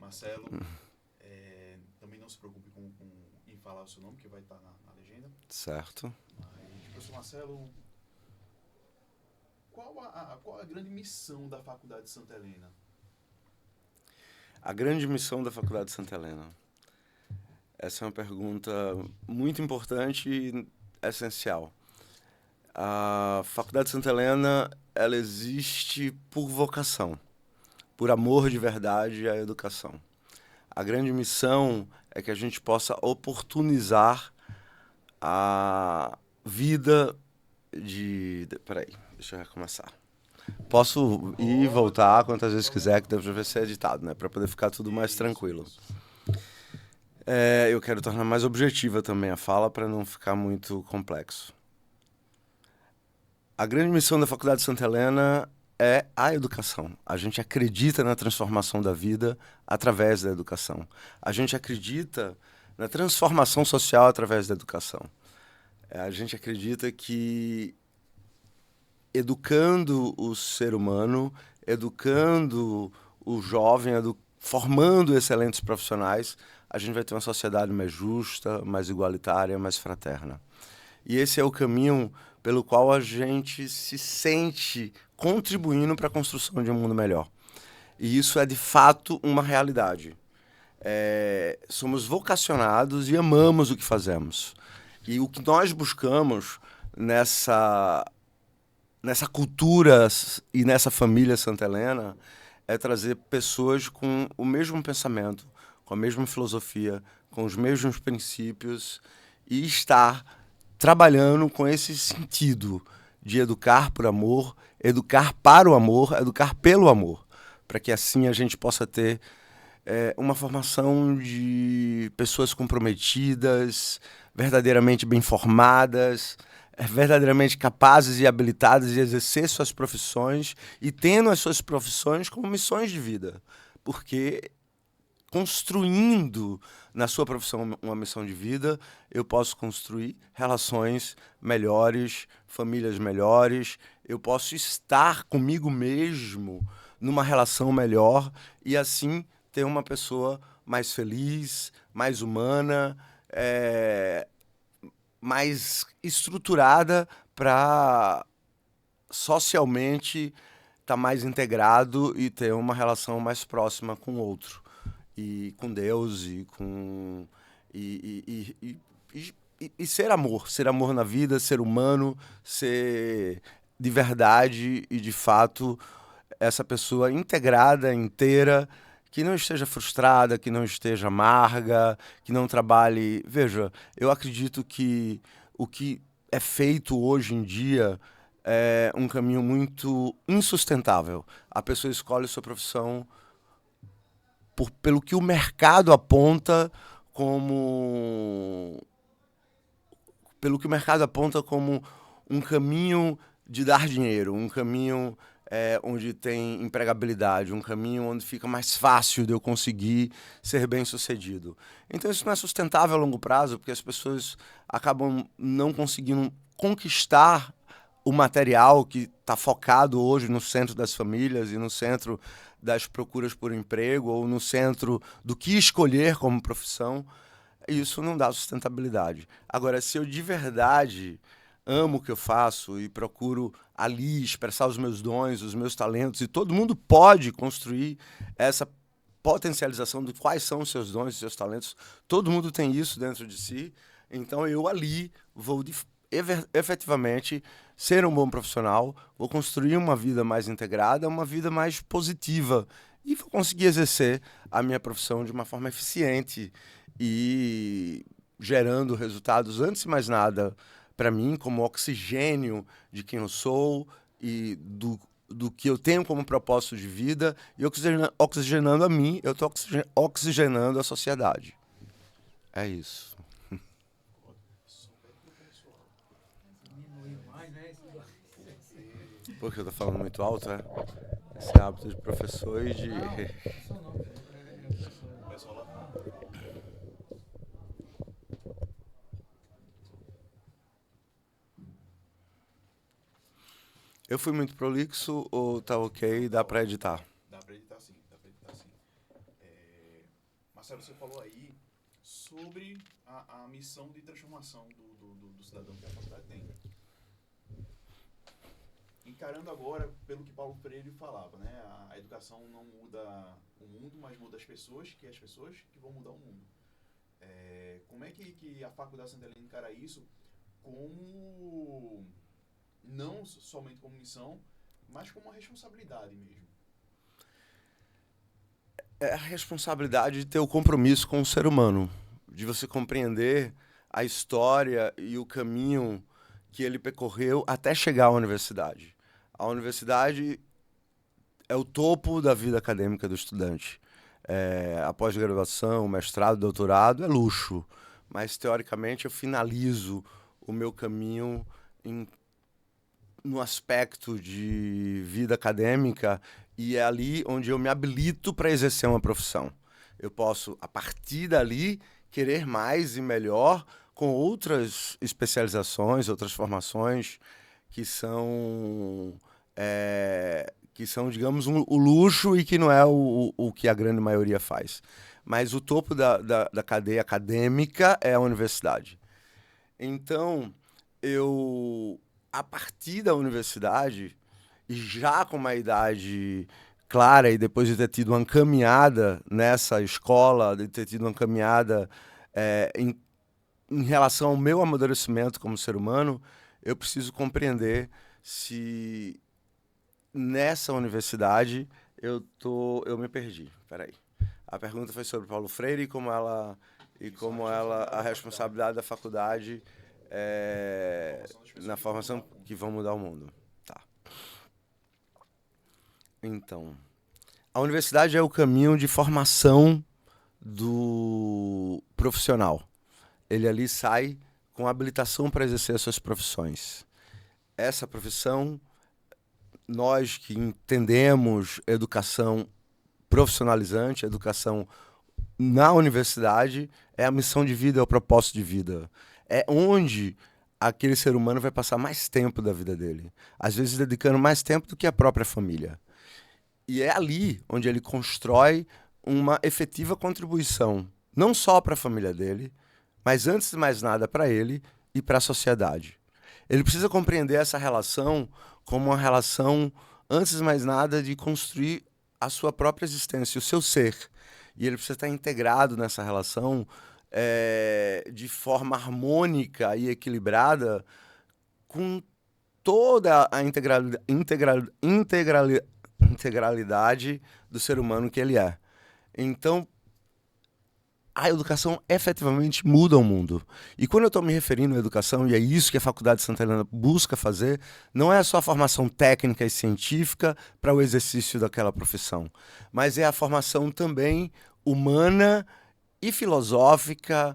Marcelo, também não se preocupe em falar o seu nome, que vai estar na legenda. Certo. Mas, professor Marcelo, qual a grande missão da Faculdade de Santa Helena? A grande missão da Faculdade de Santa Helena. Essa é uma pergunta muito importante e essencial. A Faculdade de Santa Helena, ela existe por vocação, por amor de verdade à educação. A grande missão é que a gente possa oportunizar a vida Peraí, deixa eu recomeçar. Posso ir e voltar quantas vezes quiser, que deve ser editado, né? Para poder ficar tudo mais tranquilo. Eu quero tornar mais objetiva também a fala para não ficar muito complexo. A grande missão da Faculdade de Santa Helena é a educação. A gente acredita na transformação da vida através da educação. A gente acredita na transformação social através da educação. A gente acredita que educando o ser humano, educando o jovem, formando excelentes profissionais, a gente vai ter uma sociedade mais justa, mais igualitária, mais fraterna. E esse é o caminho pelo qual a gente se sente contribuindo para a construção de um mundo melhor. E isso é, de fato, uma realidade. Somos vocacionados e amamos o que fazemos. E o que nós buscamos nessa cultura e nessa família Santa Helena é trazer pessoas com o mesmo pensamento, com a mesma filosofia, com os mesmos princípios e estar trabalhando com esse sentido de educar por amor, educar para o amor, educar pelo amor, para que assim a gente possa ter uma formação de pessoas comprometidas, verdadeiramente bem formadas, verdadeiramente capazes e habilitadas de exercer suas profissões e tendo as suas profissões como missões de vida. Porque construindo na sua profissão uma missão de vida, eu posso construir relações melhores, famílias melhores, eu posso estar comigo mesmo numa relação melhor e assim ter uma pessoa mais feliz, mais humana, mais estruturada para socialmente estar mais integrado e ter uma relação mais próxima com o outro e com Deus e ser amor na vida, ser humano, ser de verdade e de fato essa pessoa integrada, inteira, que não esteja frustrada, que não esteja amarga, que não trabalhe. Veja, eu acredito que o que é feito hoje em dia é um caminho muito insustentável. A pessoa escolhe sua profissão pelo que o mercado aponta como um caminho de dar dinheiro, um caminho onde tem empregabilidade, um caminho onde fica mais fácil de eu conseguir ser bem-sucedido. Então isso não é sustentável a longo prazo, porque as pessoas acabam não conseguindo conquistar o material que está focado hoje no centro das famílias e no centro das procuras por emprego ou no centro do que escolher como profissão. Isso não dá sustentabilidade. Agora, se eu de verdade amo o que eu faço e procuro ali expressar os meus dons, os meus talentos, e todo mundo pode construir essa potencialização de quais são os seus dons e seus talentos, todo mundo tem isso dentro de si, então eu ali vou efetivamente ser um bom profissional, vou construir uma vida mais integrada, uma vida mais positiva e vou conseguir exercer a minha profissão de uma forma eficiente e gerando resultados, antes de mais nada, para mim, como oxigênio de quem eu sou e do que eu tenho como propósito de vida, e oxigenando a mim, eu estou oxigenando a sociedade. É isso. Porque eu estou falando muito alto, é? Esse hábito de professor e de... Eu fui muito prolixo ou tá ok? Dá para editar? Dá para editar sim, dá para editar sim. Marcelo, você falou aí sobre a missão de transformação do cidadão que a faculdade tem. Encarando agora pelo que Paulo Freire falava, né? A educação não muda o mundo, mas muda as pessoas, que é as pessoas que vão mudar o mundo. Como é que a Faculdade Santa Helena encara isso como, não somente como missão, mas como uma responsabilidade mesmo? É a responsabilidade de ter o compromisso com o ser humano, de você compreender a história e o caminho que ele percorreu até chegar à universidade. A universidade é o topo da vida acadêmica do estudante. A pós-graduação, o mestrado, o doutorado é luxo, mas teoricamente eu finalizo o meu caminho no aspecto de vida acadêmica e é ali onde eu me habilito para exercer uma profissão. Eu posso, a partir dali, querer mais e melhor com outras especializações, outras formações que são, digamos, o luxo e que não é o que a grande maioria faz. Mas o topo da cadeia acadêmica é a universidade. Então, a partir da universidade, e já com uma idade clara e depois de ter tido uma caminhada nessa escola, de ter tido uma caminhada em relação ao meu amadurecimento como ser humano, eu preciso compreender se nessa universidade eu me perdi. Peraí. A pergunta foi sobre Paulo Freire e como a responsabilidade da faculdade na formação que vão mudar o mundo. Tá. Então, a universidade é o caminho de formação do profissional. Ele ali sai com habilitação para exercer as suas profissões. Essa profissão, nós que entendemos educação profissionalizante, educação na universidade, é a missão de vida, é o propósito de vida. É onde aquele ser humano vai passar mais tempo da vida dele. Às vezes dedicando mais tempo do que a própria família. E é ali onde ele constrói uma efetiva contribuição, não só para a família dele, mas antes de mais nada para ele e para a sociedade. Ele precisa compreender essa relação como uma relação, antes de mais nada, de construir a sua própria existência, o seu ser. E ele precisa estar integrado nessa relação de forma harmônica e equilibrada com toda a integralidade do ser humano que ele é. Então, a educação efetivamente muda o mundo. E quando eu estou me referindo à educação, e é isso que a Faculdade de Santa Helena busca fazer, não é só a formação técnica e científica para o exercício daquela profissão, mas é a formação também humana e filosófica,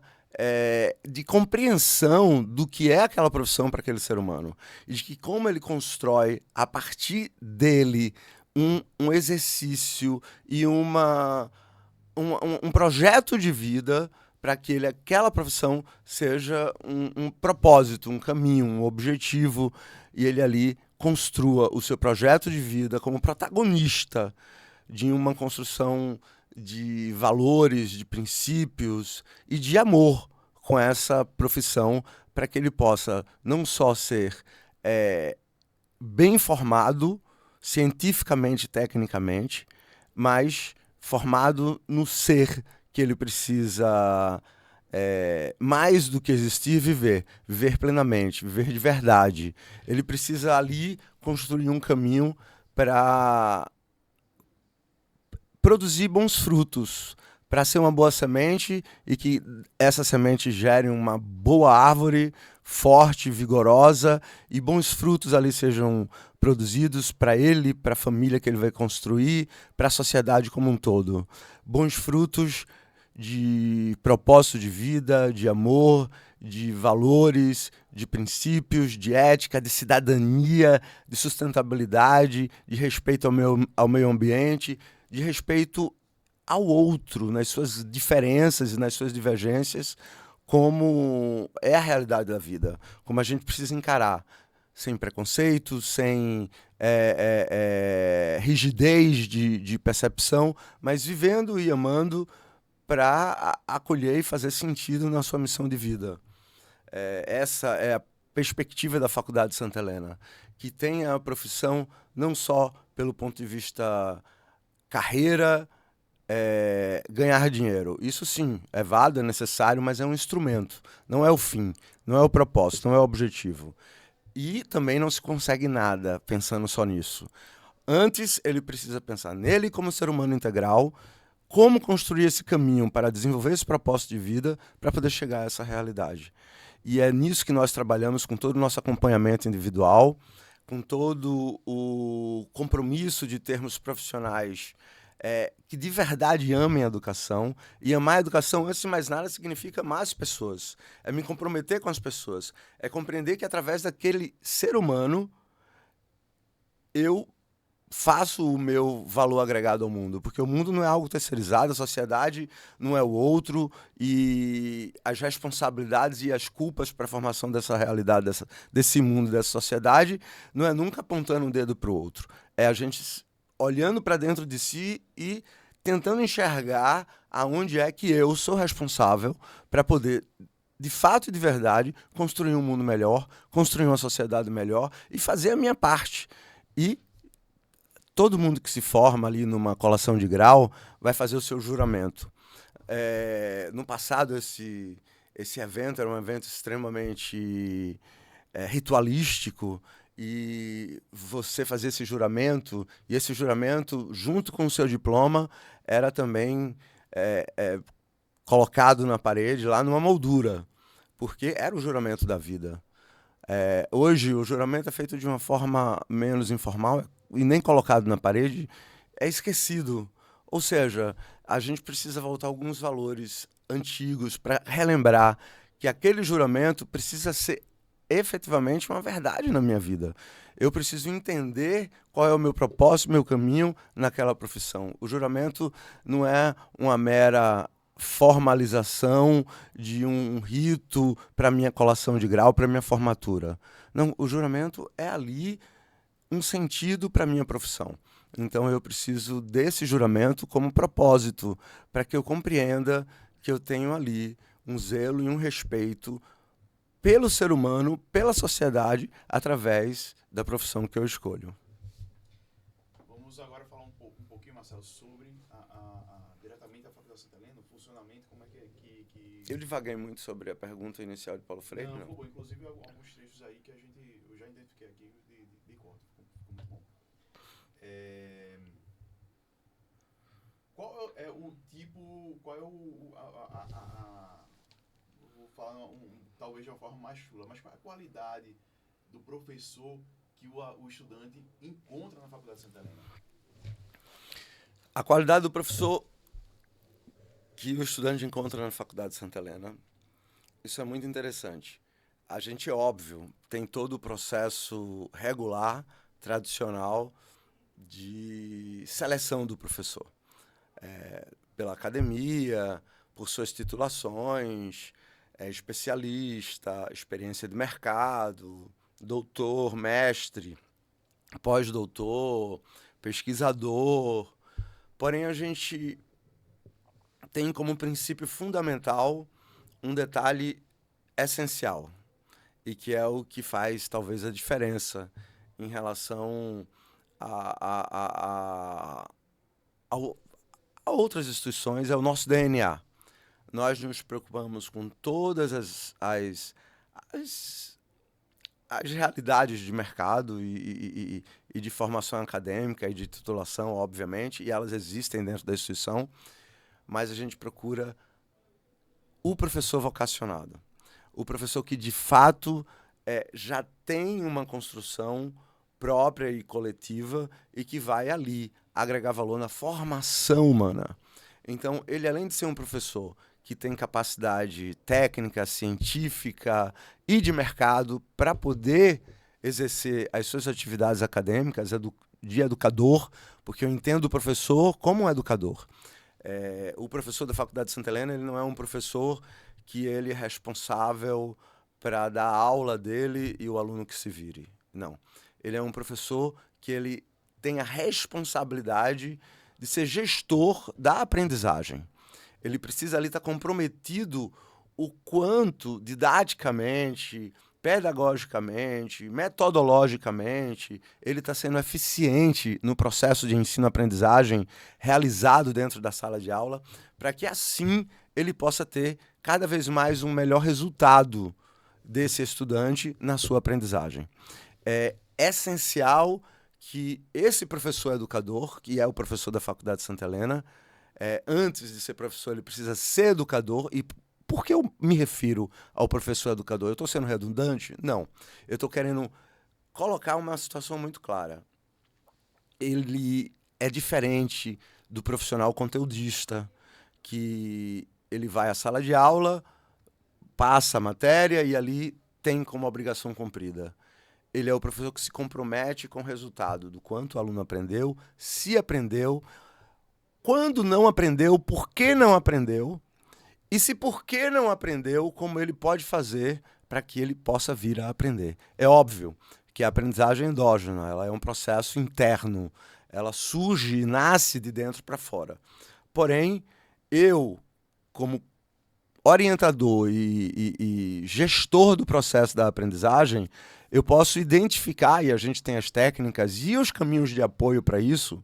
de compreensão do que é aquela profissão para aquele ser humano. E de que como ele constrói, a partir dele, um exercício e um projeto de vida para que aquela profissão seja um propósito, um caminho, um objetivo, e ele ali construa o seu projeto de vida como protagonista de uma construção de valores, de princípios e de amor com essa profissão, para que ele possa não só ser bem formado cientificamente, tecnicamente, mas formado no ser que ele precisa, mais do que existir, viver plenamente, viver de verdade. Ele precisa ali construir um caminho para produzir bons frutos, para ser uma boa semente e que essa semente gere uma boa árvore, forte, vigorosa, e bons frutos ali sejam produzidos para ele, para a família que ele vai construir, para a sociedade como um todo. Bons frutos de propósito de vida, de amor, de valores, de princípios, de ética, de cidadania, de sustentabilidade, de respeito ao meio ambiente, de respeito ao outro, nas suas diferenças e nas suas divergências, como é a realidade da vida, como a gente precisa encarar, sem preconceito, sem rigidez de percepção, mas vivendo e amando para acolher e fazer sentido na sua missão de vida. Essa é a perspectiva da Faculdade de Santa Helena, que tem a profissão não só pelo ponto de vista carreira, ganhar dinheiro. Isso sim, é válido, é necessário, mas é um instrumento, não é o fim, não é o propósito, não é o objetivo. E também não se consegue nada pensando só nisso. Antes, ele precisa pensar nele como ser humano integral, como construir esse caminho para desenvolver esse propósito de vida para poder chegar a essa realidade. E é nisso que nós trabalhamos com todo o nosso acompanhamento individual, com todo o compromisso de termos profissionais que de verdade amem a educação. E amar a educação, antes de mais nada, significa amar as pessoas. É me comprometer com as pessoas. É compreender que através daquele ser humano eu faço o meu valor agregado ao mundo, porque o mundo não é algo terceirizado, a sociedade não é o outro, e as responsabilidades e as culpas para a formação dessa realidade, desse mundo, dessa sociedade, não é nunca apontando um dedo para o outro. É a gente olhando para dentro de si e tentando enxergar aonde é que eu sou responsável para poder, de fato e de verdade, construir um mundo melhor, construir uma sociedade melhor e fazer a minha parte. E todo mundo que se forma ali numa colação de grau vai fazer o seu juramento. No passado, esse evento era um evento extremamente ritualístico, e você fazia esse juramento, e esse juramento, junto com o seu diploma, era também colocado na parede, lá numa moldura, porque era o juramento da vida. Hoje, o juramento é feito de uma forma menos informal e nem colocado na parede, é esquecido. Ou seja, a gente precisa voltar a alguns valores antigos para relembrar que aquele juramento precisa ser efetivamente uma verdade na minha vida. Eu preciso entender qual é o meu propósito, meu caminho naquela profissão. O juramento não é uma mera formalização de um rito para minha colação de grau, para minha formatura. Não, o juramento é ali um sentido para minha profissão. Então eu preciso desse juramento como propósito, para que eu compreenda que eu tenho ali um zelo e um respeito pelo ser humano, pela sociedade, através da profissão que eu escolho. Vamos agora falar um pouquinho, Marcelo, sobre diretamente a Faculdade Santa Helena, o funcionamento, como é que... Eu divaguei muito sobre a pergunta inicial de Paulo Freire, não? Foi, inclusive alguns trechos aí que eu já identifiquei aqui de corte, ficou muito bom. Qual é o tipo, qual é vou falar talvez de uma forma mais chula, mas qual é a qualidade do professor que o estudante encontra na Faculdade Santa Helena? A qualidade do professor que o estudante encontra na Faculdade Santa Helena, isso é muito interessante. A gente, é óbvio, tem todo o processo regular, tradicional, de seleção do professor. Pela academia, por suas titulações, especialista, experiência de mercado, doutor, mestre, pós-doutor, pesquisador. Porém, a gente tem como princípio fundamental um detalhe essencial, e que é o que faz talvez a diferença em relação a outras instituições, é o nosso DNA. Nós nos preocupamos com todas as realidades de mercado e de formação acadêmica e de titulação, obviamente, e elas existem dentro da instituição, mas a gente procura o professor vocacionado, o professor que, de fato, já tem uma construção própria e coletiva e que vai ali agregar valor na formação humana. Então, ele, além de ser um professor que tem capacidade técnica, científica e de mercado para poder exercer as suas atividades acadêmicas de educador, porque eu entendo o professor como um educador. O professor da Faculdade de Santa Helena, ele não é um professor que ele é responsável para dar a aula dele e o aluno que se vire. Não. Ele é um professor que ele tem a responsabilidade de ser gestor da aprendizagem. Ele precisa ali estar comprometido o quanto didaticamente, pedagogicamente, metodologicamente, ele está sendo eficiente no processo de ensino-aprendizagem realizado dentro da sala de aula, para que assim ele possa ter cada vez mais um melhor resultado desse estudante na sua aprendizagem. É essencial que esse professor educador, que é o professor da Faculdade de Santa Helena, antes de ser professor, ele precisa ser educador. E por que eu me refiro ao professor educador? Eu estou sendo redundante? Não. Eu estou querendo colocar uma situação muito clara. Ele é diferente do profissional conteudista, que ele vai à sala de aula, passa a matéria e ali tem como obrigação cumprida. Ele é o professor que se compromete com o resultado do quanto o aluno aprendeu, se aprendeu, quando não aprendeu, por que não aprendeu, e se por que não aprendeu, como ele pode fazer para que ele possa vir a aprender. É óbvio que a aprendizagem é endógena, ela é um processo interno, ela surge e nasce de dentro para fora. Porém, eu, como orientador e gestor do processo da aprendizagem, eu posso identificar, e a gente tem as técnicas e os caminhos de apoio para isso,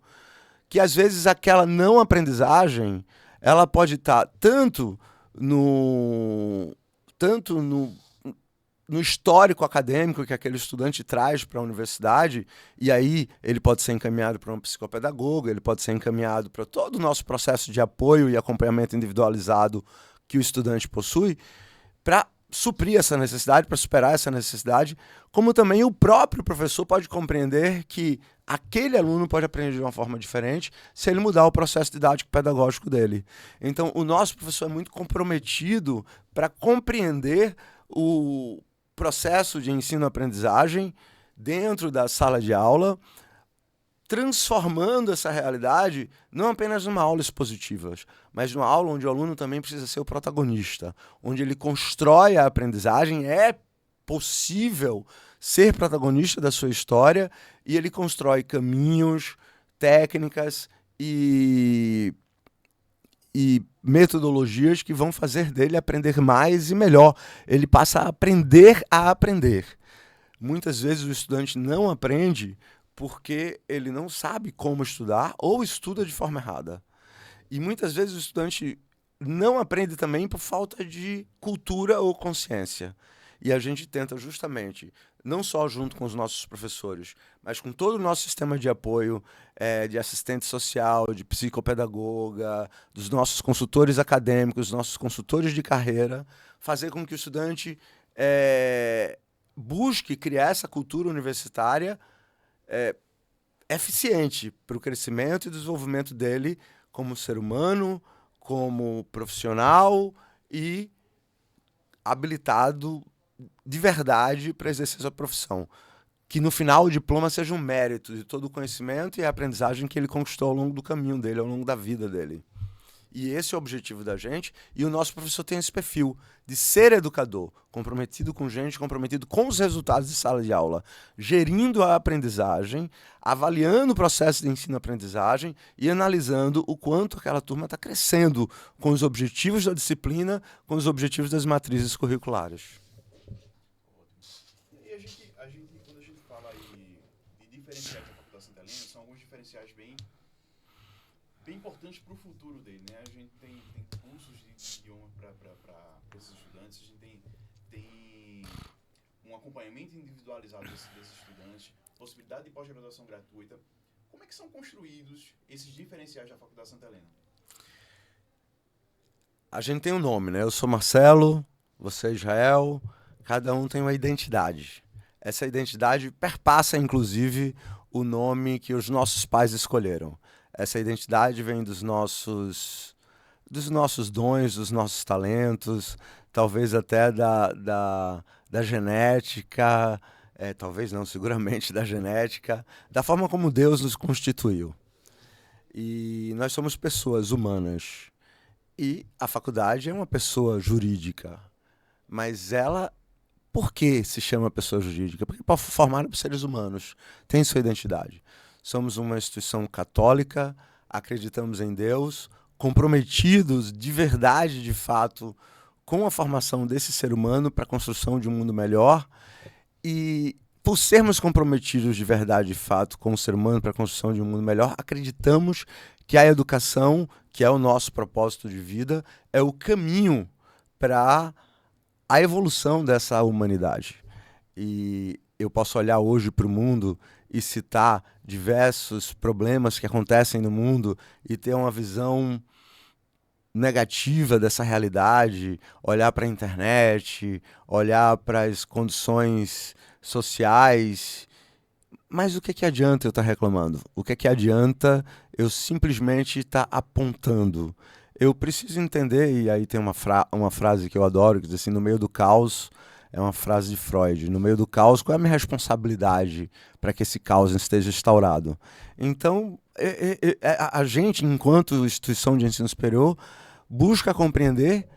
que às vezes aquela não aprendizagem, ela pode estar tanto no histórico acadêmico que aquele estudante traz para a universidade, e aí ele pode ser encaminhado para um psicopedagogo, ele pode ser encaminhado para todo o nosso processo de apoio e acompanhamento individualizado que o estudante possui, para suprir essa necessidade, para superar essa necessidade, como também o próprio professor pode compreender que aquele aluno pode aprender de uma forma diferente se ele mudar o processo didático-pedagógico dele. Então, o nosso professor é muito comprometido para compreender o processo de ensino-aprendizagem dentro da sala de aula, transformando essa realidade não apenas numa aula expositiva, mas numa aula onde o aluno também precisa ser o protagonista, onde ele constrói a aprendizagem, é possível ser protagonista da sua história e ele constrói caminhos, técnicas e metodologias que vão fazer dele aprender mais e melhor. Ele passa a aprender a aprender. Muitas vezes o estudante não aprende porque ele não sabe como estudar ou estuda de forma errada. E muitas vezes o estudante não aprende também por falta de cultura ou consciência. E a gente tenta justamente, não só junto com os nossos professores, mas com todo o nosso sistema de apoio, de assistente social, de psicopedagoga, dos nossos consultores acadêmicos, dos nossos consultores de carreira, fazer com que o estudante busque criar essa cultura universitária eficiente para o crescimento e desenvolvimento dele como ser humano, como profissional e habilitado de verdade para exercer sua profissão. Que no final o diploma seja um mérito de todo o conhecimento e a aprendizagem que ele conquistou ao longo do caminho dele, ao longo da vida dele. E esse é o objetivo da gente, e o nosso professor tem esse perfil de ser educador, comprometido com gente, comprometido com os resultados de sala de aula, gerindo a aprendizagem, avaliando o processo de ensino-aprendizagem e analisando o quanto aquela turma está crescendo com os objetivos da disciplina, com os objetivos das matrizes curriculares. E quando a gente fala aí de diferenciais da Faculdade Santa Helena, são alguns diferenciais bem importantes para o futuro dele, né? A gente tem cursos de idioma para esses estudantes, a gente tem um acompanhamento individualizado desses estudantes, possibilidade de pós-graduação gratuita. Como é que são construídos esses diferenciais da Faculdade Santa Helena? A gente tem um nome, né? Eu sou Marcelo, você é Israel, cada um tem uma identidade. Essa identidade perpassa, inclusive, o nome que os nossos pais escolheram. Essa identidade vem dos nossos dons, dos nossos talentos, talvez até da genética, talvez não, seguramente da genética, da forma como Deus nos constituiu. E nós somos pessoas humanas. E a faculdade é uma pessoa jurídica. Mas ela, por que se chama pessoa jurídica? Porque é formada por seres humanos, tem sua identidade. Somos uma instituição católica, acreditamos em Deus, comprometidos de verdade, de fato, com a formação desse ser humano para a construção de um mundo melhor. E por sermos comprometidos de verdade, de fato, com o ser humano para a construção de um mundo melhor, acreditamos que a educação, que é o nosso propósito de vida, é o caminho para a evolução dessa humanidade. E eu posso olhar hoje para o mundo e citar diversos problemas que acontecem no mundo e ter uma visão negativa dessa realidade, olhar para a internet, olhar para as condições sociais. Mas o que adianta eu estar reclamando? O que adianta eu simplesmente estar apontando? Eu preciso entender, e aí tem uma frase que eu adoro, que diz assim, no meio do caos, é uma frase de Freud, no meio do caos, qual é a minha responsabilidade para que esse caos esteja instaurado? Então, a gente, enquanto instituição de ensino superior, busca compreender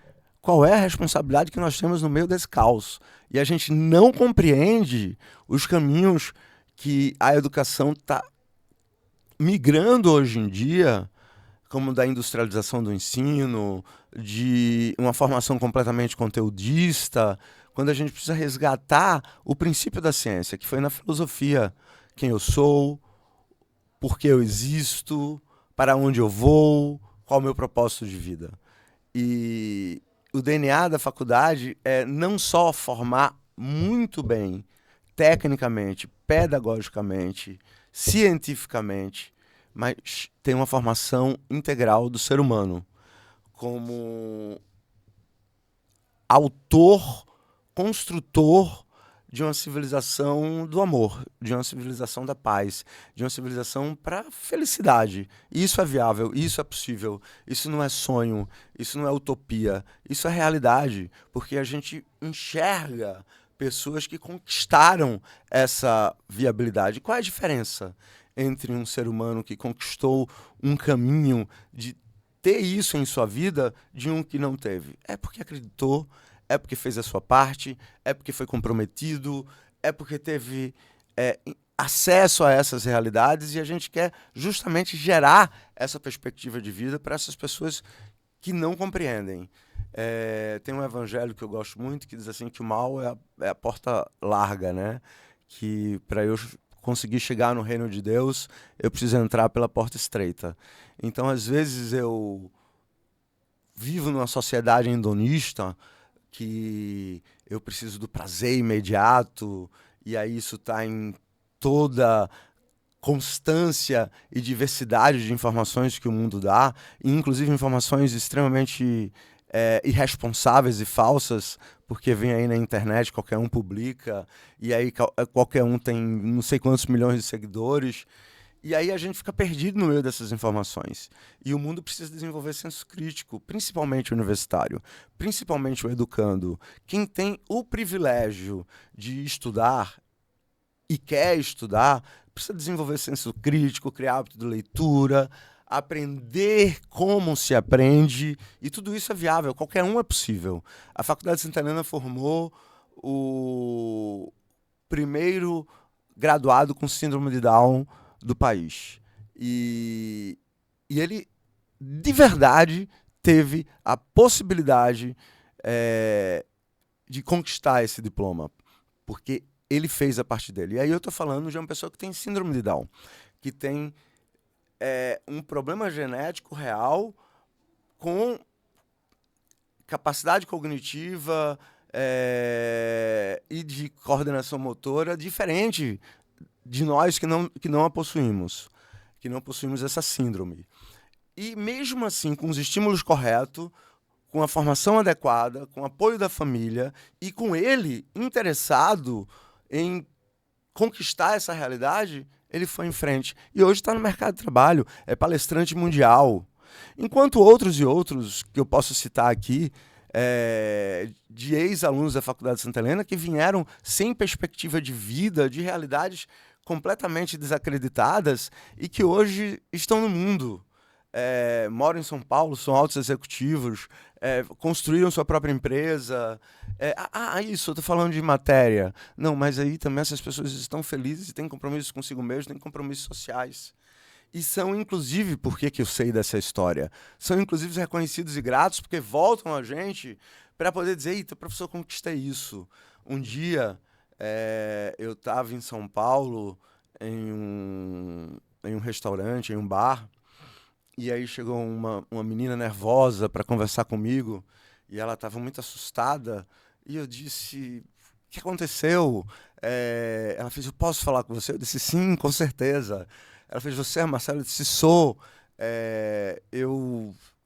qual é a responsabilidade que nós temos no meio desse caos. E a gente não compreende os caminhos que a educação está migrando hoje em dia, como da industrialização do ensino, de uma formação completamente conteudista, quando a gente precisa resgatar o princípio da ciência, que foi na filosofia: quem eu sou, por que eu existo, para onde eu vou, qual é o meu propósito de vida. E o DNA da faculdade é não só formar muito bem, tecnicamente, pedagogicamente, cientificamente, mas tem uma formação integral do ser humano como autor, construtor de uma civilização do amor, de uma civilização da paz, de uma civilização para a felicidade. E isso é viável, isso é possível, isso não é sonho, isso não é utopia, isso é realidade, porque a gente enxerga pessoas que conquistaram essa viabilidade. Qual é a diferença entre um ser humano que conquistou um caminho de ter isso em sua vida de um que não teve? É porque acreditou, é porque fez a sua parte, é porque foi comprometido, é porque teve acesso a essas realidades, e a gente quer justamente gerar essa perspectiva de vida para essas pessoas que não compreendem. Tem um evangelho que eu gosto muito que diz assim que o mal é a porta larga, né? Que para eu conseguir chegar no reino de Deus, eu preciso entrar pela porta estreita. Então, às vezes, eu vivo numa sociedade hedonista que eu preciso do prazer imediato, e aí isso está em toda constância e diversidade de informações que o mundo dá, e inclusive informações extremamente irresponsáveis e falsas, porque vem aí na internet, qualquer um publica, e aí qualquer um tem não sei quantos milhões de seguidores, e aí a gente fica perdido no meio dessas informações. E o mundo precisa desenvolver senso crítico, principalmente o universitário, principalmente o educando. Quem tem o privilégio de estudar e quer estudar, precisa desenvolver senso crítico, criar hábito de leitura, aprender como se aprende, e tudo isso é viável, qualquer um é possível. A Faculdade Santa Helena formou o primeiro graduado com síndrome de Down do país. E ele, de verdade, teve a possibilidade de conquistar esse diploma, porque ele fez a parte dele. E aí eu estou falando de uma pessoa que tem síndrome de Down, que tem um problema genético real com capacidade cognitiva e de coordenação motora diferente de nós que não a possuímos, que não possuímos essa síndrome. E mesmo assim, com os estímulos corretos, com a formação adequada, com o apoio da família e com ele interessado em conquistar essa realidade, ele foi em frente. E hoje está no mercado de trabalho, é palestrante mundial. Enquanto outros e outros, que eu posso citar aqui, de ex-alunos da Faculdade de Santa Helena, que vieram sem perspectiva de vida, de realidades completamente desacreditadas, e que hoje estão no mundo. Moram em São Paulo, são altos executivos, construíram sua própria empresa. Isso, eu estou falando de matéria. Não, mas aí também essas pessoas estão felizes e têm compromissos consigo mesmo, têm compromissos sociais. E são, inclusive, por que que eu sei dessa história? São, inclusive, reconhecidos e gratos porque voltam a gente para poder dizer, eita, professor, eu conquistei isso. Um dia, eu estava em São Paulo, em um restaurante, em um bar, e aí chegou uma menina nervosa para conversar comigo, e ela estava muito assustada, e eu disse, o que aconteceu? Ela fez, eu posso falar com você? Eu disse, sim, com certeza. Ela fez, você é Marcelo? Eu disse, sou.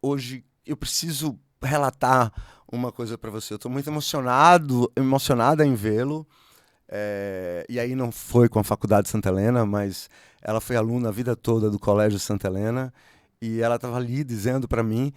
Hoje, eu preciso relatar uma coisa para você. Eu estou muito emocionada em vê-lo. E aí não foi com a Faculdade Santa Helena, mas ela foi aluna a vida toda do Colégio Santa Helena, e ela estava ali dizendo para mim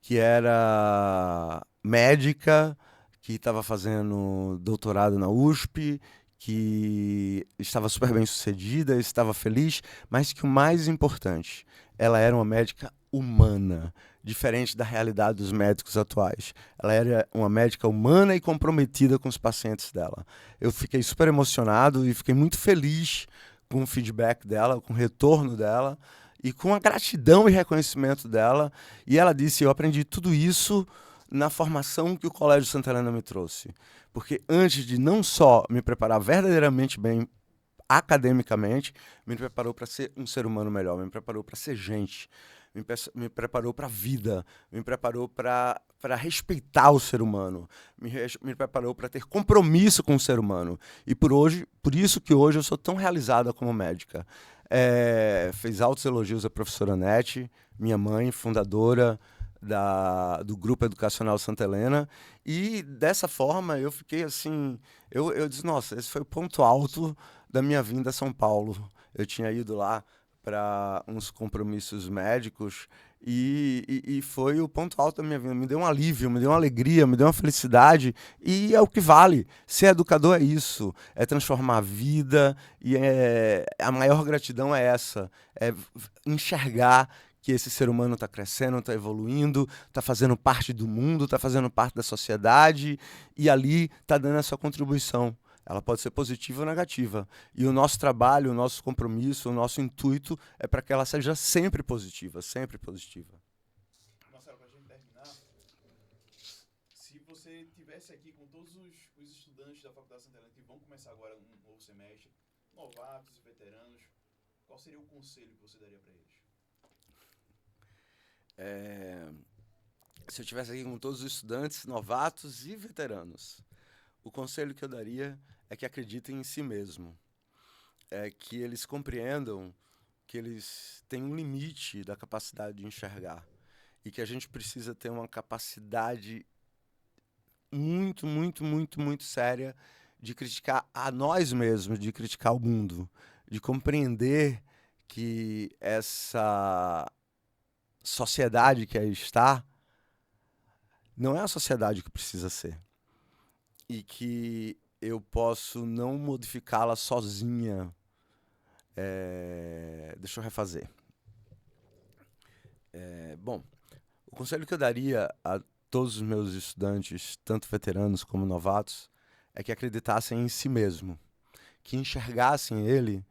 que era médica, que estava fazendo doutorado na USP, que estava super bem sucedida, estava feliz, mas que o mais importante, ela era uma médica humana, diferente da realidade dos médicos atuais. Ela era uma médica humana e comprometida com os pacientes dela. Eu fiquei super emocionado e fiquei muito feliz com o feedback dela, com o retorno dela e com a gratidão e reconhecimento dela. E ela disse, eu aprendi tudo isso na formação que o Colégio Santa Helena me trouxe. Porque antes de não só me preparar verdadeiramente bem academicamente, me preparou para ser um ser humano melhor, me preparou para ser gente, me preparou para a vida, me preparou para respeitar o ser humano, me preparou para ter compromisso com o ser humano. E por isso que hoje eu sou tão realizada como médica. Fez altos elogios à professora Nete, minha mãe, fundadora do Grupo Educacional Santa Helena, e dessa forma eu fiquei assim, eu disse, nossa, esse foi o ponto alto da minha vinda a São Paulo. Eu tinha ido lá para uns compromissos médicos e foi o ponto alto da minha vida. Me deu um alívio, me deu uma alegria, me deu uma felicidade, e é o que vale. Ser educador é isso, é transformar a vida, e a maior gratidão é essa, é enxergar que esse ser humano está crescendo, está evoluindo, está fazendo parte do mundo, está fazendo parte da sociedade, e ali está dando a sua contribuição. Ela pode ser positiva ou negativa. E o nosso trabalho, o nosso compromisso, o nosso intuito é para que ela seja sempre positiva, sempre positiva. Marcelo, para a gente terminar, se você tivesse aqui com todos os estudantes da Faculdade Santa Helena que vão começar agora um novo semestre, novatos e veteranos, qual seria o conselho que você daria para eles? Se eu estivesse aqui com todos os estudantes, novatos e veteranos, o conselho que eu daria é que acreditem em si mesmo, que eles compreendam que eles têm um limite da capacidade de enxergar e que a gente precisa ter uma capacidade muito, muito, muito, muito séria de criticar a nós mesmos, de criticar o mundo, de compreender que essa sociedade que aí está não é a sociedade que precisa ser, e que eu posso não modificá-la sozinha. Deixa eu refazer. Bom, o conselho que eu daria a todos os meus estudantes, tanto veteranos como novatos, é que acreditassem em si mesmo, que enxergassem ele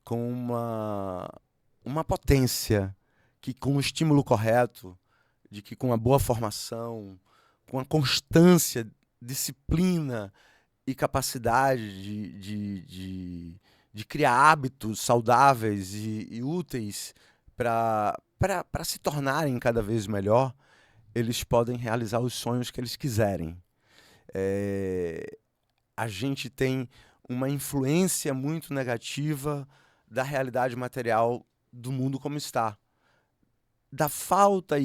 com uma potência, que com o estímulo correto, de que com uma boa formação, com a constância, disciplina e capacidade de criar hábitos saudáveis e úteis para se tornarem cada vez melhor, eles podem realizar os sonhos que eles quiserem. A gente tem uma influência muito negativa da realidade material do mundo como está. Da falta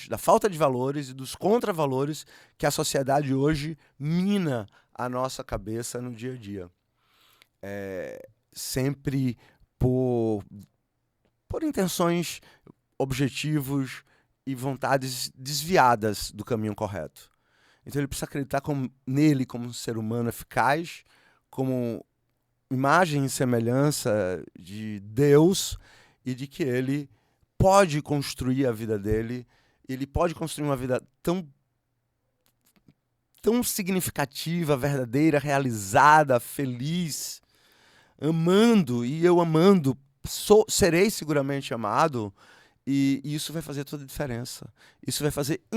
da falta de valores e dos contravalores que a sociedade hoje mina a nossa cabeça no dia a dia. Sempre por intenções, objetivos e vontades desviadas do caminho correto. Então ele precisa acreditar nele como um ser humano eficaz, como imagem e semelhança de Deus, e de que ele pode construir a vida dele, ele pode construir uma vida tão significativa, verdadeira, realizada, feliz, amando serei seguramente amado, e isso vai fazer toda a diferença. Isso vai fazer